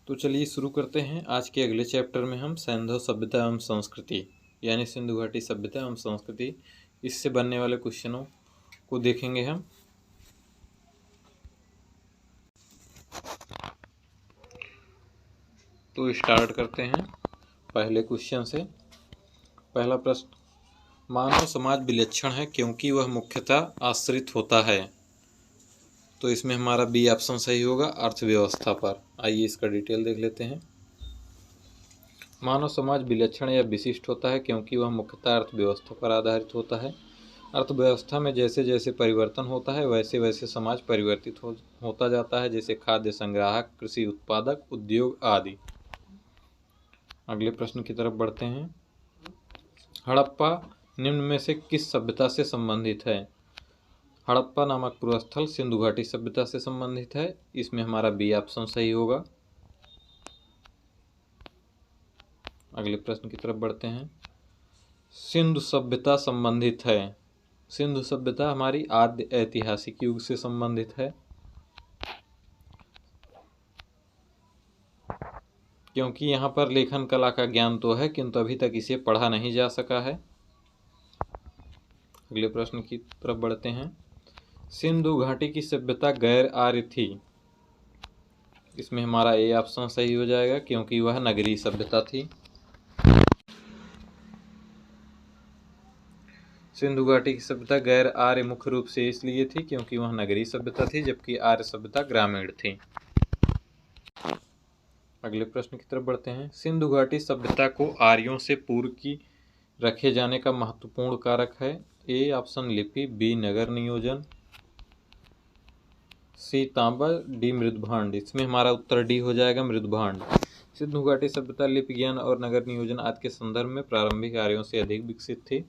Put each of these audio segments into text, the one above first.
तो चलिए शुरू करते हैं। आज के अगले चैप्टर में हम सिंधु सभ्यता एवं संस्कृति यानी सिंधु घाटी सभ्यता एवं संस्कृति, इससे बनने वाले क्वेश्चनों को देखेंगे हम। तो स्टार्ट करते हैं पहले क्वेश्चन से। पहला प्रश्न, मानव समाज विलक्षण है क्योंकि वह मुख्यतः आश्रित होता है। तो इसमें हमारा बी ऑप्शन सही होगा, अर्थव्यवस्था पर। आइए इसका डिटेल देख लेते हैं। मानव समाज विलक्षण या विशिष्ट होता है क्योंकि वह मुख्यतः अर्थव्यवस्था पर आधारित होता है। अर्थव्यवस्था में जैसे जैसे परिवर्तन होता है वैसे वैसे समाज परिवर्तित होता जाता है, जैसे खाद्य संग्राहक, कृषि उत्पादक, उद्योग आदि। अगले प्रश्न की तरफ बढ़ते हैं। हड़प्पा निम्न में से किस सभ्यता से संबंधित है? हड़प्पा नामक पूर्वस्थल सिंधु घाटी सभ्यता से संबंधित है। इसमें हमारा बी ऑप्शन सही होगा। अगले प्रश्न की तरफ बढ़ते हैं। सिंधु सभ्यता संबंधित है। सिंधु सभ्यता हमारी आद्य ऐतिहासिक युग से संबंधित है, क्योंकि यहाँ पर लेखन कला का ज्ञान तो है किंतु अभी तक इसे पढ़ा नहीं जा सका है। अगले प्रश्न की तरफ बढ़ते हैं। सिंधु घाटी की सभ्यता गैर आर्य थी। इसमें हमारा ए ऑप्शन सही हो जाएगा, क्योंकि वह नगरीय सभ्यता थी। सिंधु घाटी की सभ्यता गैर आर्य मुख्य रूप से इसलिए थी क्योंकि वह नगरीय सभ्यता थी, जबकि आर्य सभ्यता ग्रामीण थी। अगले प्रश्न की तरफ बढ़ते हैं। सिंधु घाटी सभ्यता को आर्यों से पूर्व की रखे जाने का महत्वपूर्ण कारक है। ए ऑप्शन लिपि, बी नगर नियोजन, सी तांबा, डी मृदभांड। इसमें हमारा उत्तर डी हो जाएगा, मृदभांड। सिंधु घाटी सभ्यता लिपि ज्ञान और नगर नियोजन आदि के संदर्भ में प्रारंभिक आर्यों से अधिक विकसित थी।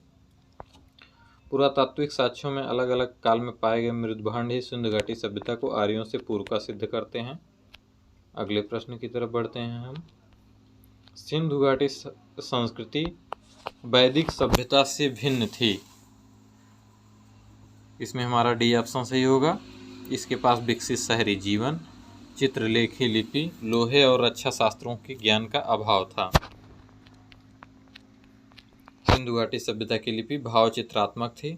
पुरातात्विक साक्ष्यों में अलग अलग काल में पाए गए मृदभांड ही सिंधु घाटी सभ्यता को आर्यों से पूर्व का सिद्ध करते हैं। अगले प्रश्न की तरफ बढ़ते हैं हम। सिंधु घाटी संस्कृति वैदिक सभ्यता से भिन्न थी। इसमें हमारा डी ऑप्शन सही होगा। इसके पास विकसित शहरी जीवन, चित्रलेखी लिपि, लोहे और रक्षा शास्त्रों के ज्ञान का अभाव था। सिंधु घाटी सभ्यता की लिपि भावचित्रात्मक थी।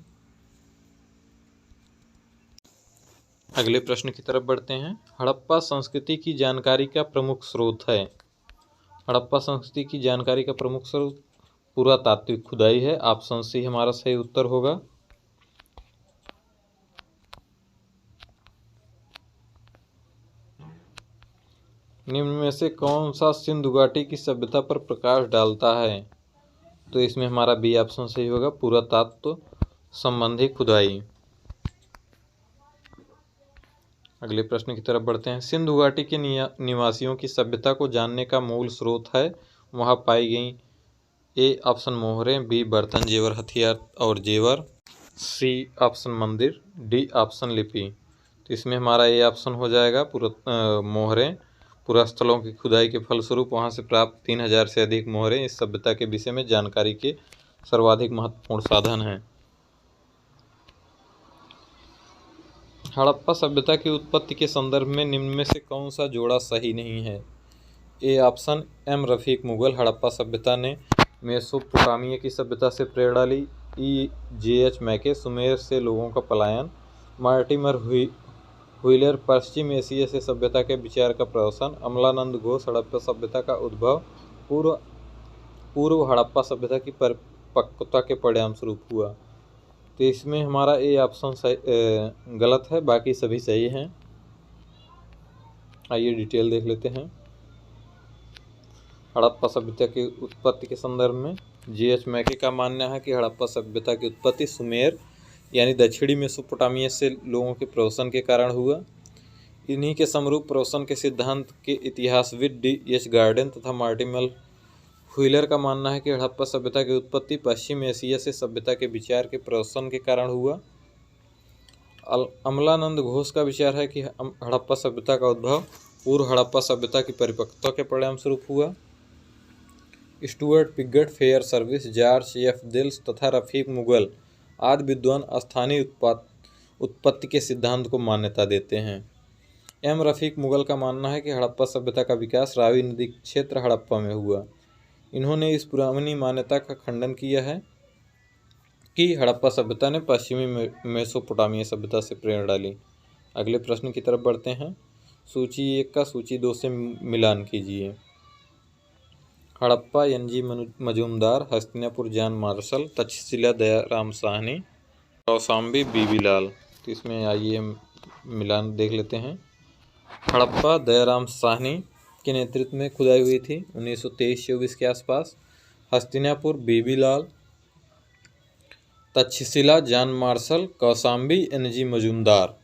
अगले प्रश्न की तरफ बढ़ते हैं। हड़प्पा संस्कृति की जानकारी का प्रमुख स्रोत है। हड़प्पा संस्कृति की जानकारी का प्रमुख स्रोत पुरातात्विक खुदाई है। ऑप्शन सी हमारा सही उत्तर होगा। निम्न में से कौन सा सिंधु घाटी की सभ्यता पर प्रकाश डालता है? तो इसमें हमारा बी ऑप्शन सही होगा, पुरातत्व संबंधी खुदाई। अगले प्रश्न की तरफ बढ़ते हैं। सिंधु घाटी के निवासियों की सभ्यता को जानने का मूल स्रोत है। वहां पाई गई ए ऑप्शन मोहरें, बी बर्तन जेवर हथियार और जेवर, सी ऑप्शन मंदिर, डी ऑप्शन लिपि। तो इसमें हमारा ए ऑप्शन हो जाएगा, मोहरें। पुरास्थलों की खुदाई के फलस्वरूप वहां से प्राप्त 3000 से अधिक मोहरें इस सभ्यता के विषय में जानकारी के सर्वाधिक महत्वपूर्ण साधन हैं। हड़प्पा सभ्यता की उत्पत्ति के संदर्भ में निम्न में से कौन सा जोड़ा सही नहीं है? A option M Rafique Mughal, Harappa सभ्यता ने मेसोपोटामिया की सभ्यता से प्रेरणा ली। ई जे एच मैके, सुमेर से लोगों का पलायन। मार्टिमर व्हीलर, पश्चिम एशिया से सभ्यता के विचार का प्रवसन। अमलानंद घोष, हड़प्पा सभ्यता का उद्भव पूर्व हड़प्पा सभ्यता की परिपक्वता के परिणाम स्वरूप हुआ। तो इसमें हमारा ए ऑप्शन गलत है, बाकी सभी सही हैं। आइए डिटेल देख लेते हैं। हड़प्पा सभ्यता की उत्पत्ति के संदर्भ में जे एच मैके का मानना है कि हड़प्पा सभ्यता की उत्पत्ति सुमेर यानी दक्षिणी मेसोपोटामिया से लोगों के प्रवसन के कारण हुआ। इन्हीं के समरूप प्रवसन के सिद्धांत के इतिहासविद डी एच गार्डन तथा मार्टिमर व्हीलर का मानना है कि हड़प्पा सभ्यता की उत्पत्ति पश्चिम एशिया से सभ्यता के विचार के प्रवसन के कारण हुआ। अमलानंद घोष का विचार है कि हड़प्पा सभ्यता का उद्भव पूर्व हड़प्पा सभ्यता की परिपक्वता के परिणाम स्वरूप हुआ। Stuart Piggott, Fairservis, George F Dales तथा रफीक मुगल आदि विद्वान स्थानीय उत्पत्ति के सिद्धांत को मान्यता देते हैं। एम रफीक मुगल का मानना है कि हड़प्पा सभ्यता का विकास रावी नदी क्षेत्र हड़प्पा में हुआ। इन्होंने इस पुरानी मान्यता का खंडन किया है कि हड़प्पा सभ्यता ने पश्चिमी मेसोपोटामिया सभ्यता से प्रेरणा ली। अगले प्रश्न की तरफ बढ़ते हैं। सूची 1 का सूची 2 से मिलान कीजिए। Harappa N G. Majumdar, Hastinapur John Marshall, Taxila Dayaram Sahni, Kaushambi B B. Lal. तो इसमें आइए मिलान देख लेते हैं। हड़प्पा दयाराम साहनी के नेतृत्व में खुदाई हुई थी 1923-24 के आसपास। Hastinapur B B. Lal, Taxila John Marshall, Kaushambi N G. Majumdar.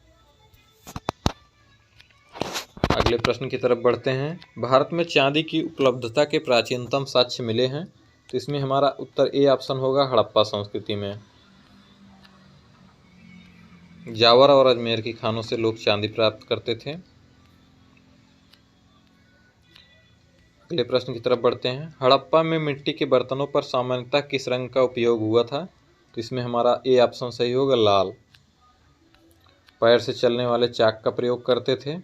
अगले प्रश्न की तरफ बढ़ते हैं। भारत में चांदी की उपलब्धता के प्राचीनतम साक्ष्य मिले हैं। तो इसमें हमारा उत्तर ए ऑप्शन होगा, हड़प्पा संस्कृति में। जावर और अजमेर की खानों से लोग चांदी प्राप्त करते थे। अगले प्रश्न की तरफ बढ़ते हैं। हड़प्पा में मिट्टी के बर्तनों पर सामान्यतः किस रंग का उपयोग हुआ था? तो इसमें हमारा ए ऑप्शन सही होगा, लाल। पैर से चलने वाले चाक का प्रयोग करते थे।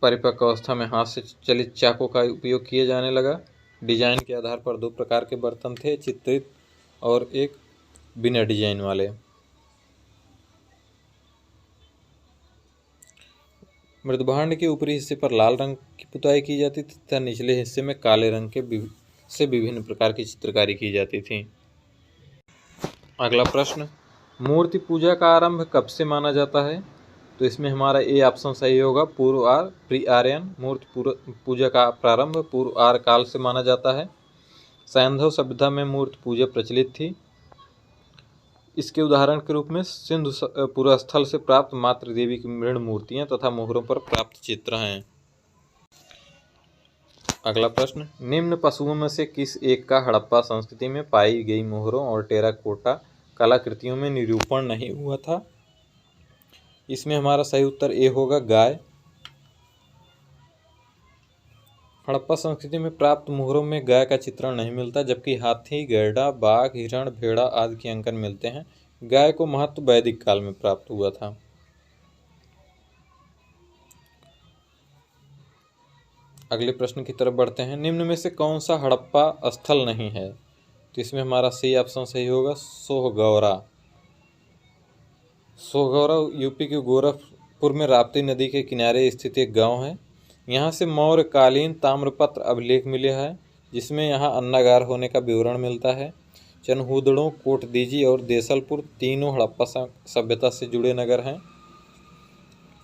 परिपक्व अवस्था में हाथ से चलित चाकों का उपयोग किया जाने लगा। डिजाइन के आधार पर 2 प्रकार के बर्तन थे, चित्रित और एक बिना डिजाइन वाले। मृदभांड के ऊपरी हिस्से पर लाल रंग की पुताई की जाती थी तथा निचले हिस्से में काले रंग के से विभिन्न प्रकार की चित्रकारी की जाती थी। अगला प्रश्न, मूर्ति पूजा का आरंभ कब से माना जाता है? तो इसमें हमारा ए ऑप्शन सही होगा, पूर्व आर्य प्री आर्यन। मूर्ति पूजा का प्रारंभ पूर्व आर्य काल से माना जाता है। सैंधव सभ्यता में मूर्ति पूजा प्रचलित थी। इसके उदाहरण के रूप में सिंधु पुरस्थल से प्राप्त मातृ देवी की मृण मूर्तियां तथा मोहरों पर प्राप्त चित्र हैं। अगला प्रश्न, निम्न पशुओं में से किस एक का हड़प्पा संस्कृति में पाई गई मोहरों और टेराकोटा कलाकृतियों में निरूपण नहीं हुआ था? इसमें हमारा सही उत्तर ए होगा, गाय। हड़प्पा संस्कृति में प्राप्त मोहरों में गाय का चित्रण नहीं मिलता, जबकि हाथी, गैंडा, बाघ, हिरण, भेड़ा आदि के अंकन मिलते हैं। गाय को महत्व वैदिक काल में प्राप्त हुआ था। अगले प्रश्न की तरफ बढ़ते हैं। निम्न में से कौन सा हड़प्पा स्थल नहीं है? तो इसमें हमारा सी ऑप्शन सही होगा, सोहगौरा। सोहगौरा यूपी के गोरखपुर में राप्ती नदी के किनारे स्थित एक गांव है। यहाँ से मौर्यकालीन ताम्रपत्र अभिलेख मिले हैं, जिसमें यहाँ अन्नागार होने का विवरण मिलता है। चनहूदड़ों, कोटदीजी और देसलपुर तीनों हड़प्पा सभ्यता से जुड़े नगर हैं।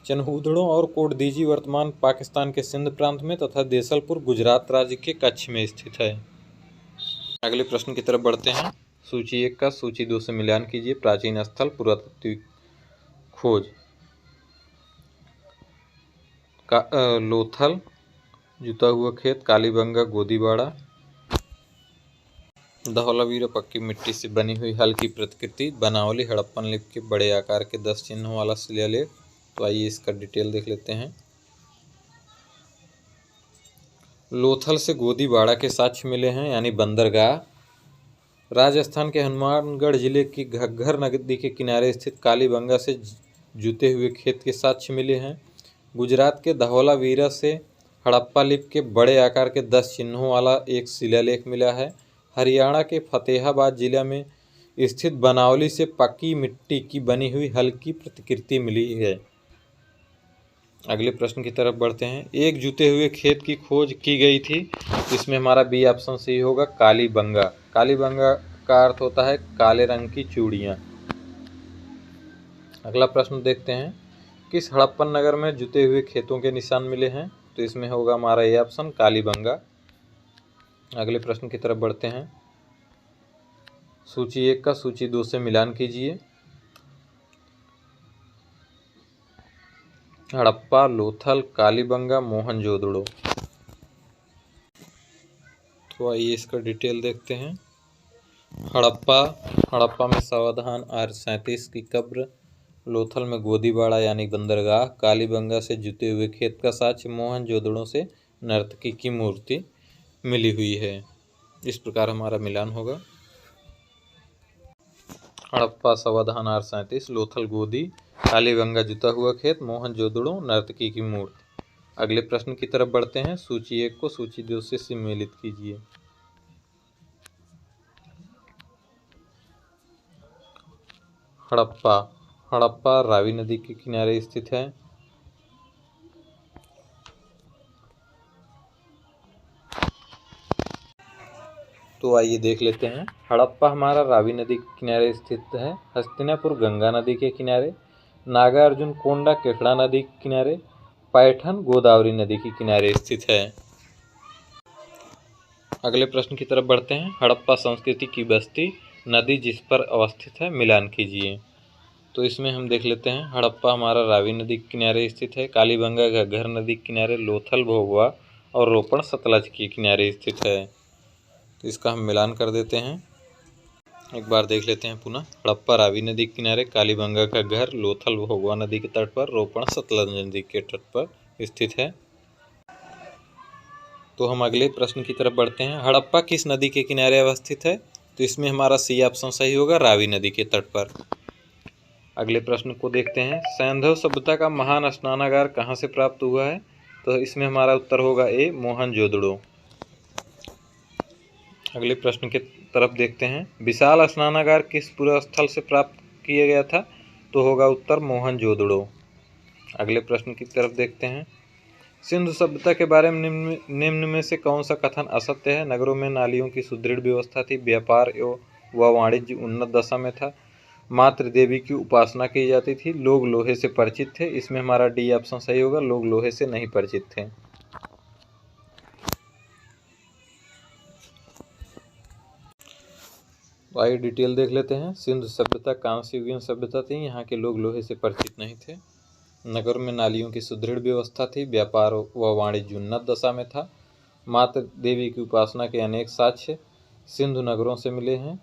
चनहूदड़ों और कोटदीजी वर्तमान पाकिस्तान के सिंध प्रांत में तथा देसलपुर गुजरात राज्य के कच्छ में स्थित है। अगले प्रश्न की तरफ बढ़ते हैं। सूची 1 का सूची 2 से मिलान कीजिए। प्राचीन स्थल, पुरातात्विक खोज। लोथल, जुता हुआ खेत, कालीबंगा, गोदीबाड़ा। धौलावीरा पक्की मिट्टी से बनी हुई हल्की प्रतिकृति, बनावली हड़प्पन लिपि के बड़े आकार के 10 चिन्हों वाला शिलालेख। तो आइए इसका डिटेल देख लेते हैं। लोथल से गोदीबाड़ा के साक्ष्य मिले हैं, यानी बंदरगाह। राजस्थान के हनुमानगढ़ जिले की घग्घर नदी के किनारे स्थित कालीबंगा से जुते हुए खेत के साक्ष्य मिले हैं। गुजरात के धौलावीरा से हड़प्पा लिपि के बड़े आकार के 10 चिन्हों वाला एक शिलालेख मिला है। हरियाणा के फतेहाबाद जिला में स्थित बनावली से पक्की मिट्टी की बनी हुई हल्की प्रतिकृति मिली है। अगले प्रश्न की तरफ बढ़ते हैं। एक जुते हुए खेत की खोज की गई थी। इसमें हमारा बी ऑप्शन सही होगा, कालीबंगा। कालीबंगा का अर्थ होता है काले रंग की चूड़ियाँ। अगला प्रश्न देखते हैं। किस हड़प्पन नगर में जुते हुए खेतों के निशान मिले हैं? तो इसमें होगा हमारा ए ऑप्शन, कालीबंगा। अगले प्रश्न की तरफ बढ़ते हैं। सूची 1 का सूची 2 से मिलान कीजिए। हड़प्पा, लोथल, कालीबंगा, मोहनजोदड़ो। तो आइए इसका डिटेल देखते हैं। हड़प्पा में सावधान आर्य 37 की कब्र, लोथल में गोदीबाड़ा यानी बंदरगाह, कालीबंगा से जुते हुए खेत का साक्ष्य, मोहनजोदड़ो से नर्तकी की मूर्ति मिली हुई है। इस प्रकार हमारा मिलान होगा। हड़प्पा सावधान आर्य 37, लोथल गोदी, कालीबंगा जुता हुआ खेत, मोहनजोदड़ो नर्तकी की मूर्ति। अगले प्रश्न की तरफ बढ़ते हैं। सूची 1 को सूची 2 से सम्मिलित कीजिए। हड़प्पा। हड़प्पा रावी नदी के किनारे स्थित है। तो आइए देख लेते हैं। हड़प्पा हमारा रावी नदी के किनारे स्थित है। हस्तिनापुर गंगा नदी के किनारे। नागार्जुन कोंडा केकड़ा नदी के किनारे। पैठन गोदावरी नदी के किनारे स्थित है। अगले प्रश्न की तरफ बढ़ते हैं। हड़प्पा संस्कृति की बस्ती, नदी जिस पर अवस्थित है, मिलान कीजिए। तो इसमें हम देख लेते हैं। हड़प्पा हमारा रावी नदी के किनारे स्थित है। कालीबंगा घग्गर नदी के किनारे, लोथल भोगवा और रोपण सतलज के किनारे स्थित है। तो इसका हम मिलान कर देते हैं। एक बार देख लेते हैं पुनः। हड़प्पा रावी नदी के किनारे, कालीबंगा का घर लोथल भोगवा नदी के तट पर, रोपण सतलज नदी के तट पर स्थित है। तो हम अगले प्रश्न की तरफ बढ़ते हैं। हड़प्पा किस नदी के किनारे अवस्थित है? तो इसमें हमारा सी ऑप्शन सही होगा, रावी नदी के तट पर। अगले प्रश्न को देखते हैं। सैंधव सभ्यता का महान स्नानागार कहाँ से प्राप्त हुआ है? तो इसमें हमारा उत्तर होगा ए, मोहनजोदड़ो। अगले प्रश्न की तरफ देखते हैं। विशाल स्नानागार किस पुरस्थल से प्राप्त किया गया था? तो होगा उत्तर मोहनजोदड़ो। अगले प्रश्न की तरफ देखते हैं। सिंधु सभ्यता के बारे में निम्न में से कौन सा कथन असत्य है? नगरों में नालियों की सुदृढ़ व्यवस्था थी, व्यापार व वाणिज्य उन्नत दशा में था, मातृ देवी की उपासना की जाती थी, लोग लोहे से परिचित थे। इसमें हमारा डी ऑप्शन सही होगा, लोग लोहे से नहीं परिचित थे। तो आइए डिटेल देख लेते हैं। सिंधु सभ्यता कांस्य युगीन सभ्यता थी। यहाँ के लोग लोहे से परिचित नहीं थे। नगर में नालियों की सुदृढ़ व्यवस्था थी, व्यापार व वाणिज्य उन्नत दशा में था, मातृ देवी की उपासना के अनेक साक्ष्य सिंधु नगरों से मिले हैं।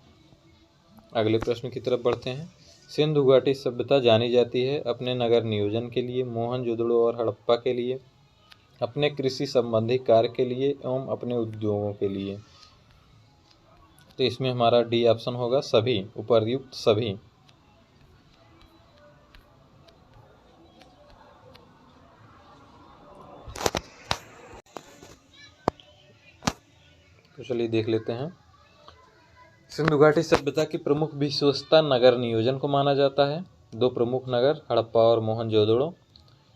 अगले प्रश्न की तरफ बढ़ते हैं। सिंधु घाटी सभ्यता जानी जाती है अपने नगर नियोजन के लिए, मोहनजोदड़ो और हड़प्पा के लिए, अपने कृषि संबंधी कार्य के लिए एवं अपने उद्योगों के लिए। तो इसमें हमारा डी ऑप्शन होगा, सभी, उपर्युक्त सभी। तो चलिए देख लेते हैं। सिंधु घाटी सभ्यता की प्रमुख विशेषता नगर नियोजन को माना जाता है। दो प्रमुख नगर हड़प्पा और मोहनजोदड़ो,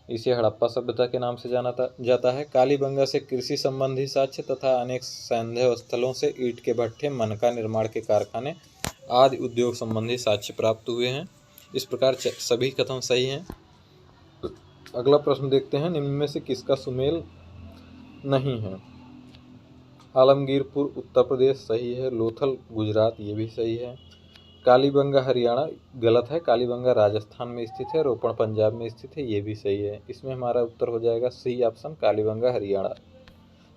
इसे हड़प्पा सभ्यता के नाम से जाना जाता है। कालीबंगा से कृषि संबंधी साक्ष्य तथा अनेक सैंधव स्थलों से ईंट के भट्ठे, मनका निर्माण के कारखाने आदि उद्योग संबंधी साक्ष्य प्राप्त हुए हैं। इस प्रकार सभी कथन सही हैं। अगला प्रश्न देखते हैं। निम्न में से किसका सुमेल नहीं है? आलमगीरपुर उत्तर प्रदेश सही है, लोथल गुजरात ये भी सही है, कालीबंगा हरियाणा गलत है, कालीबंगा राजस्थान में स्थित है, रोपण पंजाब में स्थित है ये भी सही है। इसमें हमारा उत्तर हो जाएगा सी ऑप्शन, कालीबंगा हरियाणा।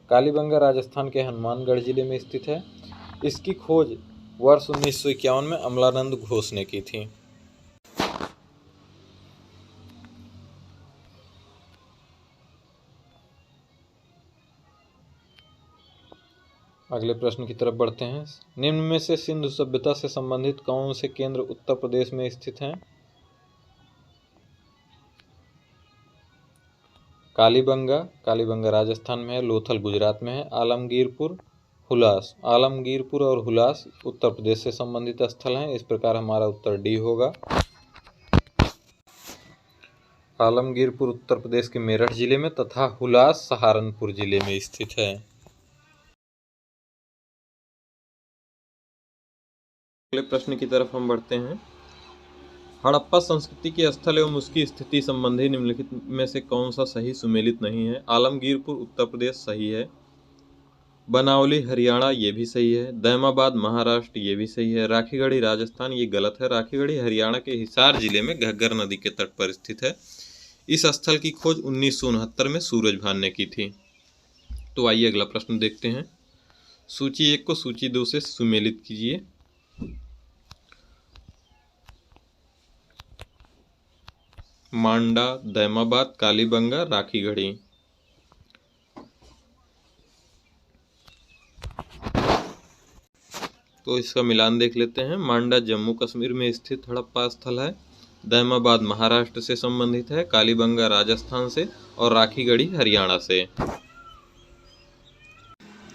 कालीबंगा राजस्थान के हनुमानगढ़ जिले में स्थित है। इसकी खोज वर्ष 1951 में अमलानंद घोष ने की थी। अगले प्रश्न की तरफ बढ़ते हैं। निम्न में से सिंधु सभ्यता से संबंधित कौन से केंद्र उत्तर प्रदेश में स्थित हैं? कालीबंगा राजस्थान में है, लोथल गुजरात में है, आलमगीरपुर और हुलास उत्तर प्रदेश से संबंधित स्थल हैं। इस प्रकार हमारा उत्तर डी होगा। आलमगीरपुर उत्तर प्रदेश के मेरठ जिले में तथा हुलास सहारनपुर जिले में स्थित है। अगले प्रश्न की तरफ हम बढ़ते हैं। हड़प्पा संस्कृति के स्थल एवं उसकी स्थिति संबंधी निम्नलिखित में से कौन सा सही सुमेलित नहीं है? आलमगीरपुर उत्तर प्रदेश सही है, बनावली हरियाणा ये भी सही है, दैमाबाद महाराष्ट्र ये भी सही है, राखीगढ़ी राजस्थान ये गलत है, राखीगढ़ी हरियाणा के हिसार जिले में घग्गर नदी के तट पर स्थित है। इस स्थल की खोज 1969 में सूरजभान ने की थी। तो आइए अगला प्रश्न देखते हैं। सूची 1 को सूची 2 से सुमेलित कीजिए। मांडा, दैमाबाद, कालीबंगा, राखीगढ़ी। तो इसका मिलान देख लेते हैं। मांडा जम्मू कश्मीर में स्थित हड़प्पा स्थल है। दैमाबाद महाराष्ट्र से संबंधित है, कालीबंगा राजस्थान से और राखीगढ़ी हरियाणा से।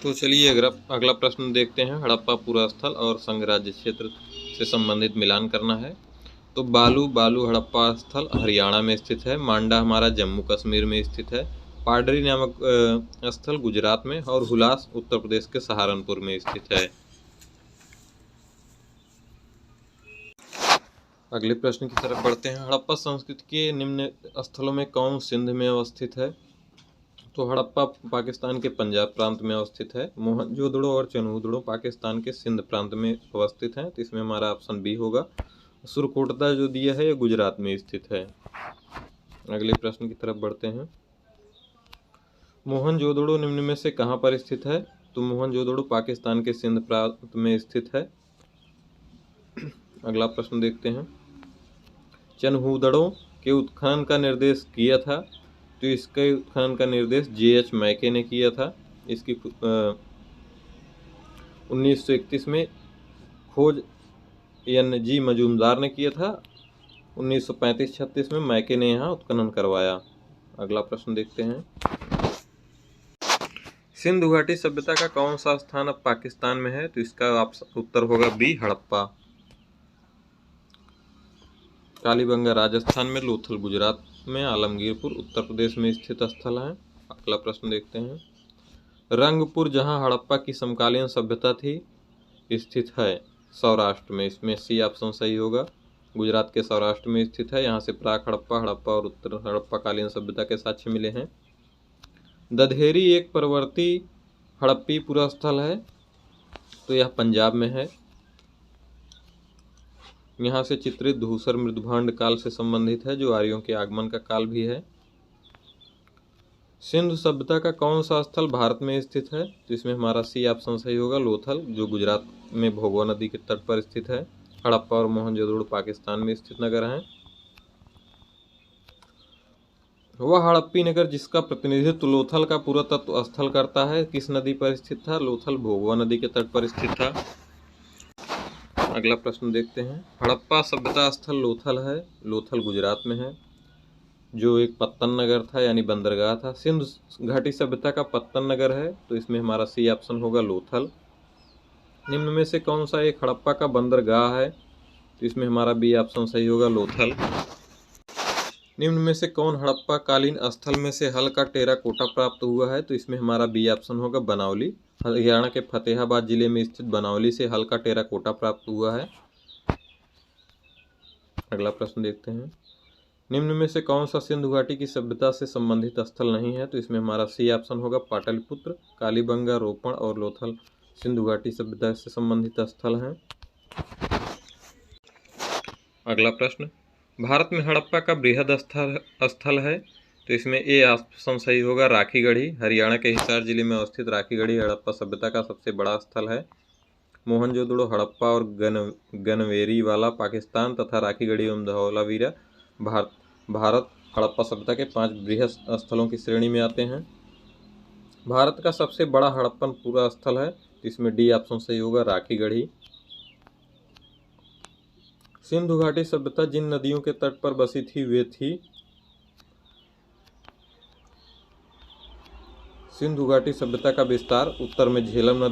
तो चलिए अगला प्रश्न देखते हैं। हड़प्पा पूरा स्थल और संघ राज्य क्षेत्र से संबंधित मिलान करना है। तो बालू हड़प्पा स्थल हरियाणा में स्थित है, मांडा हमारा जम्मू कश्मीर में स्थित है, पाडरी नामक स्थल गुजरात में और हुलास उत्तर प्रदेश के सहारनपुर में स्थित है। अगले प्रश्न की तरफ बढ़ते हैं। हड़प्पा संस्कृति के निम्न स्थलों में कौन सिंध में अवस्थित है? तो हड़प्पा पाकिस्तान के पंजाब प्रांत में अवस्थित है, मोहनजोदड़ो और चनहूदड़ो पाकिस्तान के सिंध प्रांत में अवस्थित हैं, तो इसमें हमारा ऑप्शन बी होगा। सुरकोटदा जो दिया है ये गुजरात में स्थित है। अगले प्रश्न की तरफ बढ़ते हैं। मोहनजोदड़ो निम्न में से कहाँ पर स्थित है? तो मोहनजोदड़ो पाकिस्तान के सिंध प्रांत में स्थित है। अगला प्रश्न देखते हैं। चनहूदड़ो के उत्खनन का निर्देश किया था, तो इसके उत्खनन का निर्देश J.H. मैके ने किया था। इसकी 1931 में खोज N.G. मजूमदार ने किया था। 1935-36 में मैके ने यहाँ उत्खनन करवाया। अगला प्रश्न देखते हैं। सिंधु घाटी सभ्यता का कौन सा स्थान अब पाकिस्तान में है? तो इसका उत्तर होगा बी, हड़प्पा। कालीबंगा राजस्थान में, लोथल गुजरात में, आलमगीरपुर उत्तर प्रदेश में स्थित स्थल है। अगला प्रश्न देखते हैं। रंगपुर जहां हड़प्पा की समकालीन सभ्यता थी स्थित है, सौराष्ट्र में, इसमें सी ऑप्शन सही होगा। गुजरात के सौराष्ट्र में स्थित है। यहाँ से प्राक हड़प्पा और उत्तर हड़प्पा कालीन सभ्यता के साक्ष्य मिले हैं। दधेरी एक परवर्ती हड़प्पी पुरा स्थल है, तो यह पंजाब में है। यहाँ से चित्रित धूसर मृदुभांड काल से संबंधित है, जो आर्यों के आगमन का काल भी है। सिंधु सभ्यता का कौन सा स्थल भारत में स्थित है? तो इसमें हमारा सी ऑप्शन सही होगा, लोथल, जो गुजरात में भोगवा नदी के तट पर स्थित है। हड़प्पा और मोहनजोदड़ो पाकिस्तान में स्थित नगर हैं। वह हड़प्पी नगर जिसका प्रतिनिधित्व लोथल का पुरातत्व स्थल करता है किस नदी पर स्थित था? लोथल भोगवा नदी के तट पर स्थित था। अगला प्रश्न देखते हैं। हड़प्पा सभ्यता स्थल लोथल है, लोथल गुजरात में है, जो एक पत्तन नगर था यानी बंदरगाह था। सिंधु घाटी सभ्यता का पत्तन नगर है, तो इसमें हमारा सी ऑप्शन होगा, लोथल। निम्न में से कौन सा एक हड़प्पा का बंदरगाह है? तो इसमें हमारा बी ऑप्शन सही होगा, लोथल। निम्न में से कौन हड़प्पा कालीन स्थल में से हल्का टेराकोटा प्राप्त हुआ है? तो इसमें हमारा बी ऑप्शन होगा, बनावली। हरियाणा के फतेहाबाद जिले में स्थित बनावली से हल्का टेराकोटा प्राप्त हुआ है। अगला प्रश्न देखते हैं। निम्न में से कौन सा सिंधु घाटी की सभ्यता से संबंधित स्थल नहीं है? तो इसमें हमारा सी ऑप्शन होगा, पाटलिपुत्र, कालीबंगा, रोपण और लोथल सिंधु घाटी सभ्यता से संबंधित स्थल हैं। अगला प्रश्न। भारत में हड़प्पा का बृहद स्थल है, तो इसमें ए ऑप्शन सही होगा, राखीगढ़ी। हरियाणा के हिसार जिले में अवस्थित राखीगढ़ी हड़प्पा सभ्यता का सबसे बड़ा स्थल है। मोहनजोदड़ो, हड़प्पा और गनवेरीवाला पाकिस्तान तथा राखीगढ़ी एवं धौलावीरा भारत हड़प्पा सभ्यता के 5 बृहद स्थलों की श्रेणी में आते हैं। भारत का सबसे बड़ा हड़प्पन पूरा स्थल है, इसमें डी ऑप्शन सही होगा, राखीगढ़ी। सिंधु घाटी सभ्यता जिन नदियों के तट पर बसी थी वे थी। सिंधु घाटी सभ्यता का विस्तार उत्तर में झेलम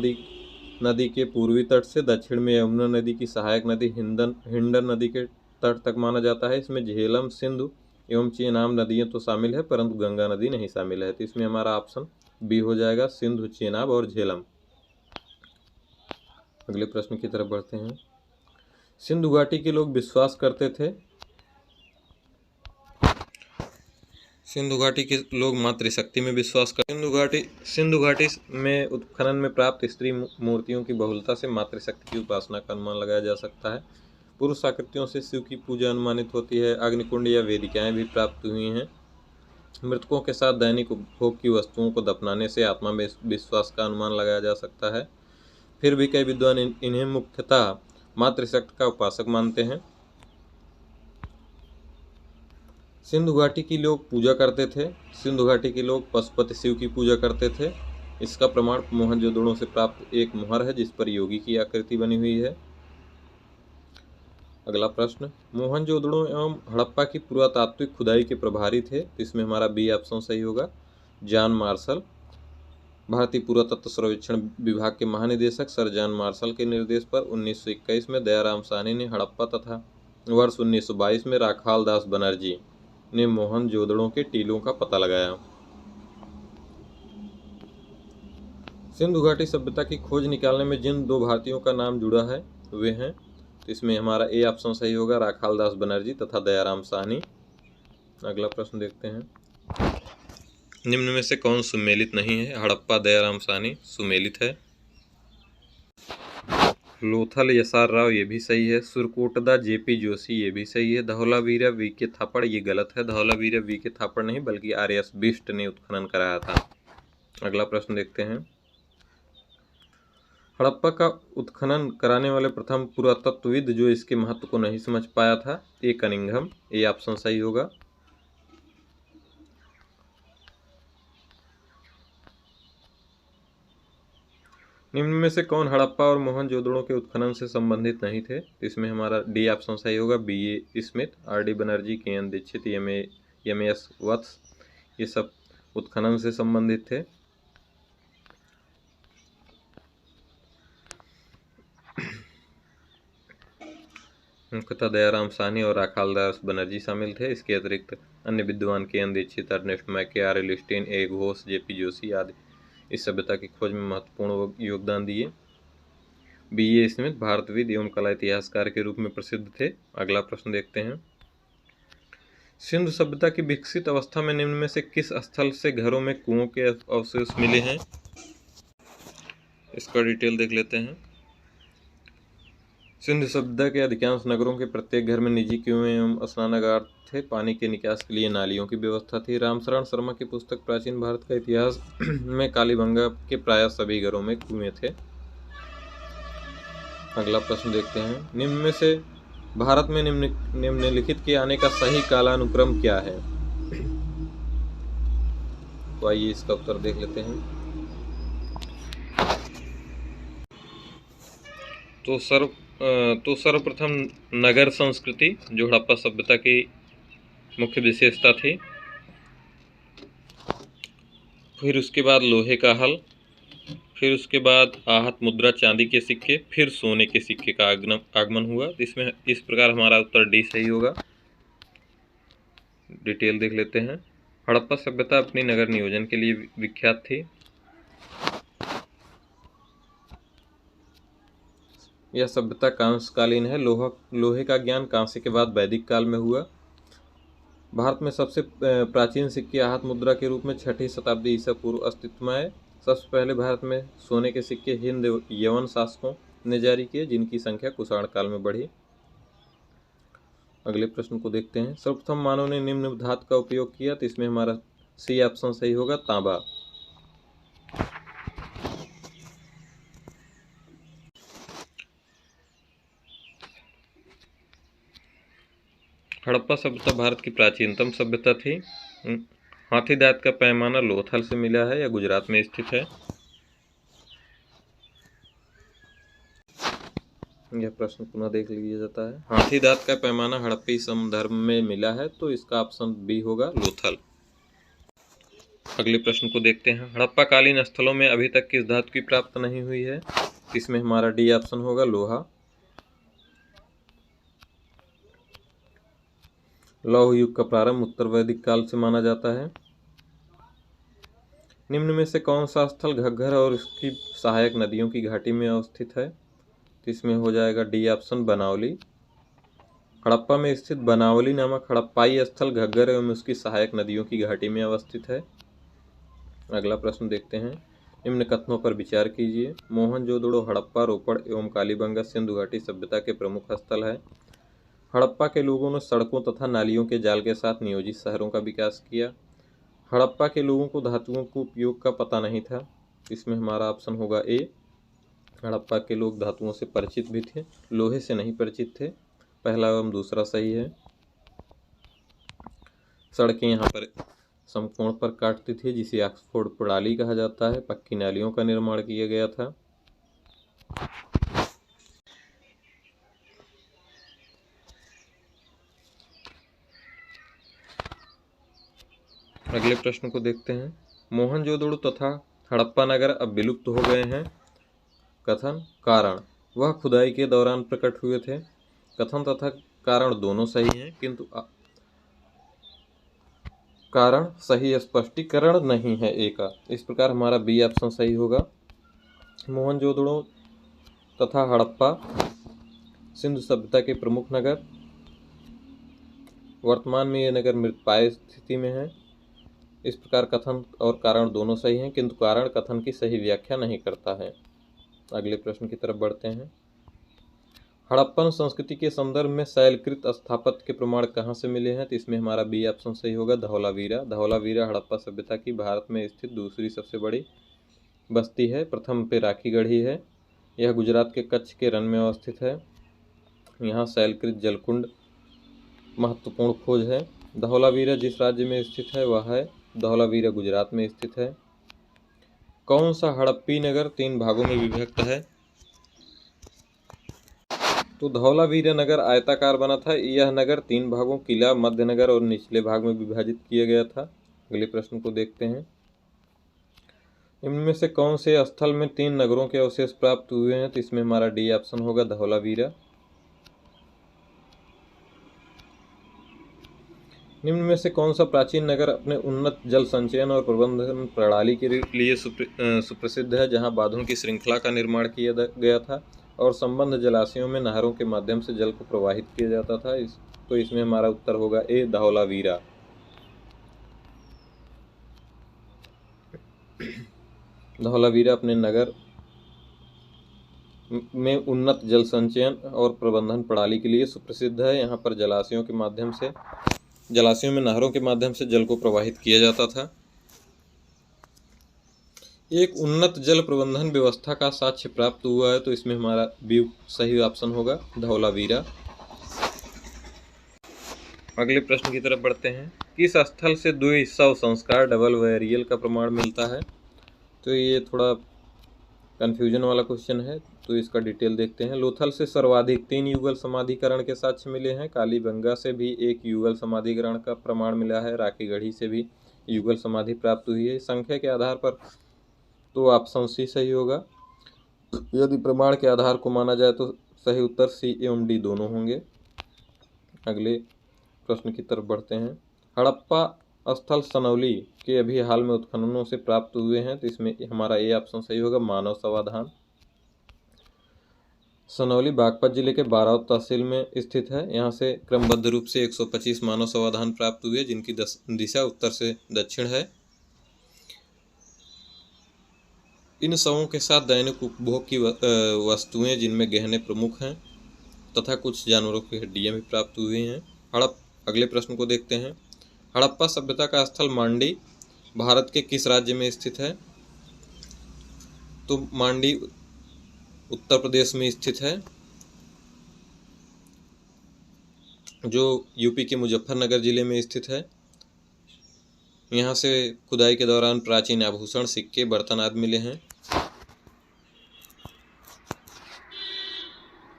नदी के पूर्वी तट से दक्षिण में यमुना नदी की सहायक नदी हिंडन नदी के तट तक माना जाता है। इसमें झेलम, सिंधु एवं चेनाब नदियां तो शामिल है, परंतु गंगा नदी नहीं शामिल है, तो इसमें हमारा ऑप्शन बी हो जाएगा, सिंधु, चेनाब और झेलम। अगले प्रश्न की तरफ बढ़ते हैं। सिंधु घाटी के लोग विश्वास करते थे। सिंधु घाटी के लोग मातृशक्ति में विश्वास करते। सिंधु घाटी में उत्खनन में प्राप्त स्त्री मूर्तियों की बहुलता से मातृशक्ति की उपासना का अनुमान लगाया जा सकता है। पुरुष आकृतियों से शिव की पूजा अनुमानित होती है। अग्निकुंड या वेदिकाएं भी प्राप्त हुई हैं। मृतकों के साथ दैनिक उपभोग की वस्तुओं को दफनाने से आत्मा में विश्वास का अनुमान लगाया जा सकता है। फिर भी कई विद्वान इन्हें मुख्यतः मातृशक्ति का उपासक मानते हैं। सिंधु घाटी के लोग पूजा करते थे। सिंधु घाटी के लोग पशुपति शिव की पूजा करते थे। इसका प्रमाण मोहनजोदड़ो से प्राप्त एक मुहर है जिस पर योगी की आकृति बनी हुई है। अगला प्रश्न, मोहनजोदड़ो एवं हड़प्पा की पुरातात्विक खुदाई के प्रभारी थे, तो इसमें हमारा बी ऑप्शन सही होगा, जॉन मार्शल। भारतीय पुरातत्व सर्वेक्षण विभाग के महानिदेशक सर जॉन मार्शल के निर्देश पर 1921 में दयाराम साहनी ने हड़प्पा तथा वर्ष 1922 में राखाल दास बनर्जी ने मोहनजोदड़ो के टीलों का पता लगाया। सिंधु घाटी सभ्यता की खोज निकालने में जिन दो भारतीयों का नाम जुड़ा है वे हैं, तो इसमें हमारा ए ऑप्शन सही होगा, राखाल दास बनर्जी तथा दयाराम साहनी। अगला प्रश्न देखते हैं, निम्न में से कौन सुमेलित नहीं है? हड़प्पा दयाराम साहनी सुमेलित है। लोथल यसार राव ये भी सही है। सुरकोटदा जेपी जोशी ये भी सही है। धौलावीरा वीके थापड़ ये गलत है। धौलावीरा वीके थापड़ नहीं बल्कि आर.एस. बिष्ट ने उत्खनन कराया था। अगला प्रश्न देखते हैं, हड़प्पा का उत्खनन कराने वाले प्रथम पुरातत्वविद जो इसके महत्व को नहीं समझ पाया था, ए कनिंघम। ये ऑप्शन सही होगा। निम्न में से कौन हड़प्पा और मोहनजोदड़ो के उत्खनन से संबंधित नहीं थे? इसमें हमारा डी ऑप्शन सही होगा, B A. Smith, R D. Banerji, K N. Dikshit, M S. Vats ये सब उत्खनन से संबंधित थे। मुख्यतः दयाराम साहनी और राखाल दास बनर्जी शामिल थे। इसके अतिरिक्त अन्य विद्वान के.एन. दीक्षित, अर्नेस्ट मैके, आर.एल. स्टेन, ए घोष, जेपी जोशी आदि इस सभ्यता की खोज में महत्वपूर्ण योगदान दिए। बी.ए. स्मिथ भारतविद एवं कला इतिहासकार के रूप में प्रसिद्ध थे। अगला प्रश्न देखते हैं, सिंधु सभ्यता की विकसित अवस्था में निम्न में से किस स्थल से घरों में कुओं के अवशेष मिले हैं? इसका डिटेल देख लेते हैं। सिंधु सभ्यता के अधिकांश नगरों के प्रत्येक घर में निजी कुएं एवं स्नानागार थे। पानी के निकास के लिए नालियों की व्यवस्था थी। रामशरण शर्मा की पुस्तक प्राचीन भारत का इतिहास में कालीबंगा के प्राय सभी घरों में कुएं थे। अगला प्रश्न देखते हैं, निम्न में से भारत में निम्नलिखित के आने का सही कालानुक्रम क्या है? तो आइए इसका उत्तर देख लेते हैं। तो सर्वप्रथम नगर संस्कृति जो हड़प्पा सभ्यता की मुख्य विशेषता थी, फिर उसके बाद लोहे का हल, फिर उसके बाद आहत मुद्रा चांदी के सिक्के, फिर सोने के सिक्के का आगमन हुआ। इसमें इस प्रकार हमारा उत्तर डी सही होगा। डिटेल देख लेते हैं, हड़प्पा सभ्यता अपनी नगर नियोजन के लिए विख्यात थी। यह सभ्यता कांस्यकालीन है। लोहे का ज्ञान कांस्य के बाद वैदिक काल में हुआ। भारत में सबसे प्राचीन सिक्के आहत मुद्रा के रूप में 6वीं शताब्दी ईसा पूर्व अस्तित्व में आए। सबसे पहले भारत में सोने के सिक्के हिंद यवन शासकों ने जारी किए, जिनकी संख्या कुषाण काल में बढ़ी। अगले प्रश्न को देखते हैं, सर्वप्रथम मानव ने निम्न धातु का उपयोग किया, तो इसमें हमारा सी ऑप्शन सही होगा, तांबा। हड़प्पा सभ्यता भारत की प्राचीनतम सभ्यता थी। हाथी दांत का पैमाना लोथल से मिला है या गुजरात में स्थित है? यह प्रश्न पुनः देख लिया जाता है। हाथी दांत का पैमाना हड़प्पी समधर्म में मिला है, तो इसका ऑप्शन बी होगा, लोथल। अगले प्रश्न को देखते हैं, हड़प्पा कालीन स्थलों में अभी तक किस धातु की प्राप्त नहीं हुई है? इसमें हमारा डी ऑप्शन होगा, लोहा। लौह युग का प्रारंभ उत्तर वैदिक काल से माना जाता है। निम्न में से कौन सा स्थल घग्गर और इसकी सहायक नदियों की घाटी में अवस्थित है? तो इसमें हो जाएगा डी ऑप्शन, बनावली। हड़प्पा में स्थित बनावली नामक हड़प्पाई स्थल घग्गर एवं उसकी सहायक नदियों की घाटी में अवस्थित है। अगला प्रश्न देखते हैं, निम्न कथनों पर विचार कीजिए। मोहनजोदड़ो हड़प्पा, रोपड़ एवं कालीबंगा सिंधु घाटी सभ्यता के प्रमुख स्थल है। हड़प्पा के लोगों ने सड़कों तथा नालियों के जाल के साथ नियोजित शहरों का विकास किया। हड़प्पा के लोगों को धातुओं के उपयोग का पता नहीं था। इसमें हमारा ऑप्शन होगा ए, हड़प्पा के लोग धातुओं से परिचित भी थे, लोहे से नहीं परिचित थे। पहला एवं दूसरा सही है। सड़कें यहाँ पर समकोण पर काटती थी, जिसे ऑक्सफोर्ड प्रणाली कहा जाता है। पक्की नालियों का निर्माण किया गया था। अगले प्रश्न को देखते हैं। मोहनजोदड़ो तथा हड़प्पा नगर अब विलुप्त हो गए हैं। कथन कारण वह खुदाई के दौरान प्रकट हुए थे। कथन तथा कारण दोनों सही हैं, किंतु कारण सही स्पष्टीकरण नहीं है ए का। इस प्रकार हमारा बी ऑप्शन सही होगा। मोहनजोदड़ो तथा हड़प्पा सिंधु सभ्यता के प्रमुख नगर, वर्तमान में ये नगर मृतप्राय स्थिति में है। इस प्रकार कथन और कारण दोनों सही हैं, किंतु कारण कथन की सही व्याख्या नहीं करता है। अगले प्रश्न की तरफ बढ़ते हैं। हड़प्पन संस्कृति के संदर्भ में शैलकृत स्थापत्य के प्रमाण कहाँ से मिले हैं? तो इसमें हमारा बी ऑप्शन सही होगा, धौलावीरा। धौलावीरा हड़प्पा सभ्यता की भारत में स्थित दूसरी सबसे बड़ी बस्ती है। प्रथम पे राखीगढ़ी है। यह गुजरात के कच्छ के रन में अवस्थित है। यहाँ शैलकृत जलकुंड महत्वपूर्ण खोज है। धौलावीरा जिस राज्य में स्थित है वह है धौलावीरा गुजरात में स्थित है। कौन सा हड़प्पी नगर 3 भागों में विभक्त है? तो धौलावीरा नगर आयताकार बना था। यह नगर 3 भागों किला, मध्य नगर और निचले भाग में विभाजित किया गया था। अगले प्रश्न को देखते हैं। इनमें से कौन से स्थल में 3 नगरों के अवशेष प्राप्त हुए हैं? तो इसमें हमारा डी ऑप्शन होगा, धौलावीरा। निम्न में से कौन सा प्राचीन नगर अपने उन्नत जल संचयन और प्रबंधन प्रणाली के लिए सुप्रसिद्ध है, जहां बांधों की श्रृंखला का निर्माण किया गया था और संबद्ध जलाशयों में नहरों के माध्यम से जल को प्रवाहित किया जाता था? तो इसमें हमारा उत्तर होगा ए, धौलावीरा। धौलावीरा अपने नगर में उन्नत जल संचयन और प्रबंधन प्रणाली के लिए सुप्रसिद्ध है। यहाँ पर जलाशयों में नहरों के माध्यम से जल को प्रवाहित किया जाता था। एक उन्नत जल प्रबंधन व्यवस्था का साक्ष्य प्राप्त हुआ है। तो इसमें हमारा बी सही ऑप्शन होगा, धौलावीरा। अगले प्रश्न की तरफ बढ़ते हैं। किस स्थल से द्विशव संस्कार डबल वेरियल का प्रमाण मिलता है? तो ये थोड़ा कंफ्यूजन वाला क्वेश्चन है, तो इसका डिटेल देखते हैं। लोथल से सर्वाधिक 3 युगल समाधिकरण के साक्ष्य मिले हैं। कालीबंगा से भी 1 युगल समाधिकरण का प्रमाण मिला है। राखीगढ़ी से भी युगल समाधि प्राप्त हुई है। संख्या के आधार पर तो ऑप्शन सी सही होगा। यदि प्रमाण के आधार को माना जाए तो सही उत्तर सी एवं डी दोनों होंगे। अगले प्रश्न की तरफ बढ़ते हैं। हड़प्पा स्थल सनौली के अभी हाल में उत्खननों से प्राप्त हुए हैं। तो इसमें हमारा ए ऑप्शन सही होगा, मानव समाधान। सनौली बागपत जिले के बाराव तहसील में स्थित है। यहाँ से क्रमबद्ध रूप से 125 मानव समाधान प्राप्त हुए, जिनकी दिशा उत्तर से दक्षिण है। इन शवों के साथ दैनिक उपभोग की वस्तुएं, जिनमें गहने प्रमुख हैं, तथा कुछ जानवरों की हड्डियां भी प्राप्त हुई हैं। अगले प्रश्न को देखते हैं। हड़प्पा सभ्यता का स्थल मांडी भारत के किस राज्य में स्थित है? तो मांडी उत्तर प्रदेश में स्थित है, जो यूपी के मुजफ्फरनगर जिले में स्थित है। यहाँ से खुदाई के दौरान प्राचीन आभूषण, सिक्के, बर्तन आदि मिले हैं।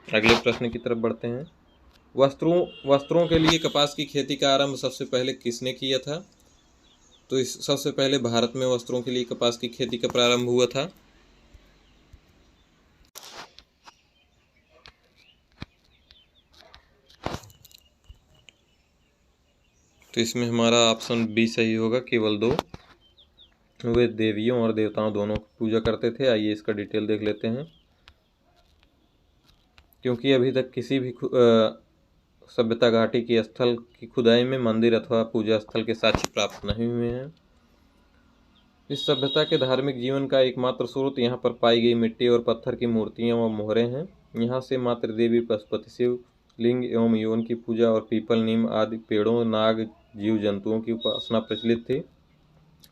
अगले प्रश्न की तरफ बढ़ते हैं। वस्त्रों के लिए कपास की खेती का आरंभ सबसे पहले किसने किया था? तो सबसे पहले भारत में वस्त्रों के लिए कपास की खेती का प्रारंभ हुआ था। तो इसमें हमारा ऑप्शन बी सही होगा, केवल 2। वे देवियों और देवताओं दोनों की पूजा करते थे। आइए इसका डिटेल देख लेते हैं। क्योंकि अभी तक किसी भी सभ्यता घाटी की स्थल की खुदाई में मंदिर अथवा पूजा स्थल के साक्ष्य प्राप्त नहीं हुए हैं। इस सभ्यता के धार्मिक जीवन का एकमात्र स्रोत यहाँ पर पाई गई मिट्टी और पत्थर की मूर्तियाँ व मोहरें हैं। यहाँ से मातृ देवी, पशुपति शिव लिंग एवं यौन की पूजा और पीपल, नीम आदि पेड़ों, नाग, जीव जंतुओं की उपासना प्रचलित थी।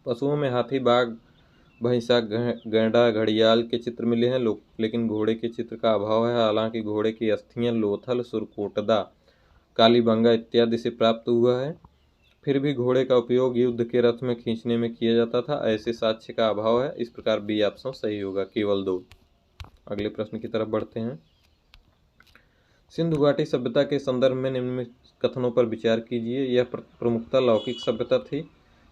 पशुओं में हाथी, बाघ, भैंसा, गैंडा, घड़ियाल के चित्र मिले हैं, लेकिन घोड़े के चित्र का अभाव है। हालांकि घोड़े की अस्थियां लोथल, सुरकोटदा, कालीबंगा इत्यादि से प्राप्त हुआ है। फिर भी घोड़े का उपयोग युद्ध के रथ में खींचने में किया जाता था। ऐसे साक्ष्य का अभाव है। इस प्रकार बी ऑप्शन सही होगा, केवल 2। अगले प्रश्न की तरफ बढ़ते हैं। सिंधु घाटी सभ्यता के संदर्भ में निम्नलिखित कथनों पर विचार कीजिए। यह प्रमुखतः लौकिक सभ्यता थी।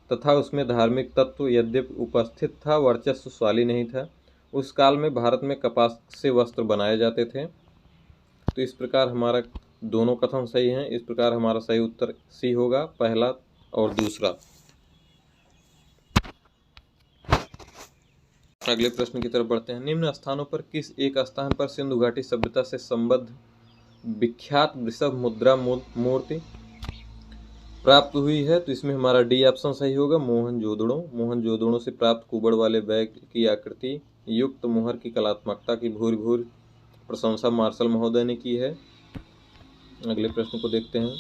तथा उसमें धार्मिक तत्व यद्यपि उपस्थित था, वर्चस्वशाली नहीं था। उस काल में भारत में कपास से वस्त्र बनाए जाते थे। तो इस प्रकार हमारा दोनों कथन सही हैं। इस प्रकार हमारा सही उत्तर सी होगा, पहला और दूसरा। अगले प्रश्न की तरफ बढ़ते हैं। निम्न स्थानों पर किस एक स्थान पर सिंधु घाटी सभ्यता से संबद्ध विख्यात वृषभ मुद्रा मूर्ति प्राप्त हुई है? तो इसमें हमारा डी ऑप्शन सही होगा, मोहनजोदड़ो। मोहनजोदड़ो से प्राप्त कुबड़ वाले बैग की आकृति युक्त मोहर की कलात्मकता की भूरि भूरि प्रशंसा मार्शल महोदय ने की है। अगले प्रश्न को देखते हैं।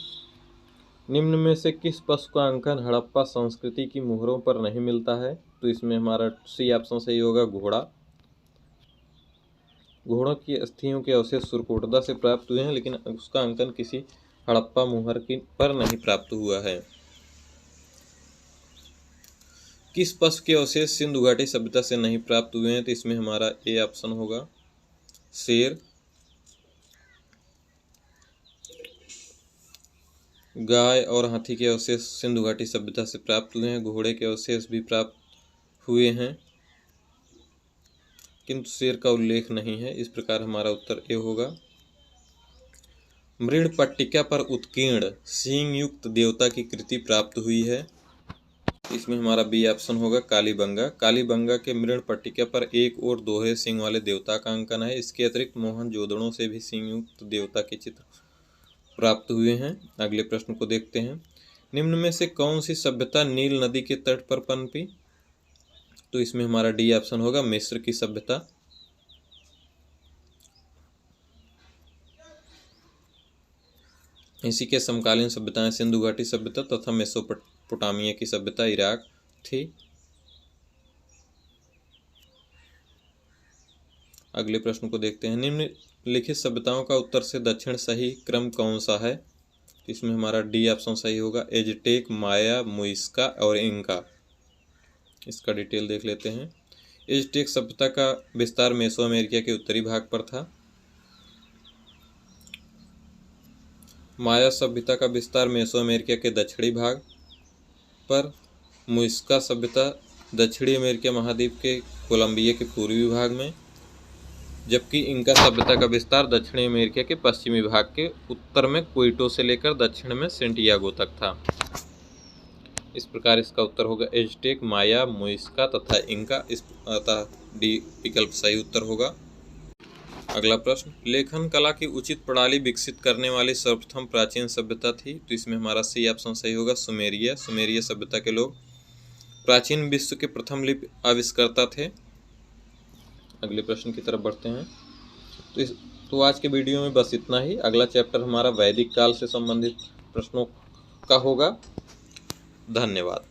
निम्न में से किस पशु का अंकन हड़प्पा संस्कृति की मोहरों पर नहीं मिलता है? तो इसमें हमारा सी ऑप्शन सही होगा, घोड़ा। घोड़ों की अस्थियों के अवशेष सुरकोटदा से प्राप्त हुए हैं, लेकिन उसका अंकन किसी हड़प्पा मोहर की पर नहीं प्राप्त हुआ है। किस पशु के अवशेष सिंधु घाटी सभ्यता से नहीं प्राप्त हुए हैं? तो इसमें हमारा ए ऑप्शन होगा, शेर। गाय और हाथी के अवशेष सिंधु घाटी सभ्यता से प्राप्त हुए हैं। घोड़े के अवशेष भी प्राप्त हुए हैं, किंतु शेर का उल्लेख नहीं है। इस प्रकार हमारा उत्तर ए होगा। मृणपट्टिका पर उत्कीर्ण सींग युक्त देवता की कृति प्राप्त हुई है। इसमें हमारा बी ऑप्शन होगा, कालीबंगा। कालीबंगा के मृणपट्टिका पर एक और दोहरे सींग वाले देवता का अंकन है। इसके अतिरिक्त मोहनजोदड़ो से भी सींग युक्त देवता के चित्र प्राप्त हुए हैं। अगले प्रश्न को देखते हैं। निम्न में से कौन सी सभ्यता नील नदी के तट पर पनपी? तो इसमें हमारा डी ऑप्शन होगा, मिस्र की सभ्यता। इसी के समकालीन सभ्यताएं सिंधु घाटी सभ्यता तथा मेसोपोटामिया की सभ्यता इराक थी। अगले प्रश्न को देखते हैं। निम्नलिखित सभ्यताओं का उत्तर से दक्षिण सही क्रम कौन सा है? इसमें हमारा डी ऑप्शन सही होगा, एजटेक, माया, मुइस्का और इंका। इसका डिटेल देख लेते हैं। एजटेक सभ्यता का विस्तार मेसो अमेरिका के उत्तरी भाग पर था। माया सभ्यता का विस्तार मेसो अमेरिका के दक्षिणी भाग पर। मुइस्का सभ्यता दक्षिणी अमेरिका महाद्वीप के कोलंबिया के पूर्वी भाग में, जबकि इंका सभ्यता का विस्तार दक्षिणी अमेरिका के पश्चिमी भाग के उत्तर में क्वेटो से लेकर दक्षिण में सेंटियागो तक था। इस प्रकार इसका उत्तर होगा एजटेक, माया, मुइस्का तथा इंका। इस अतः डी विकल्प सही उत्तर होगा। अगला प्रश्न, लेखन कला की उचित प्रणाली विकसित करने वाली सर्वप्रथम प्राचीन सभ्यता थी? तो इसमें हमारा सी ऑप्शन सही होगा, सुमेरिया। सुमेरिया सभ्यता के लोग प्राचीन विश्व के प्रथम लिपि आविष्कर्ता थे। अगले प्रश्न की तरफ बढ़ते हैं। तो आज के वीडियो में बस इतना ही। अगला चैप्टर हमारा वैदिक काल से संबंधित प्रश्नों का होगा। धन्यवाद।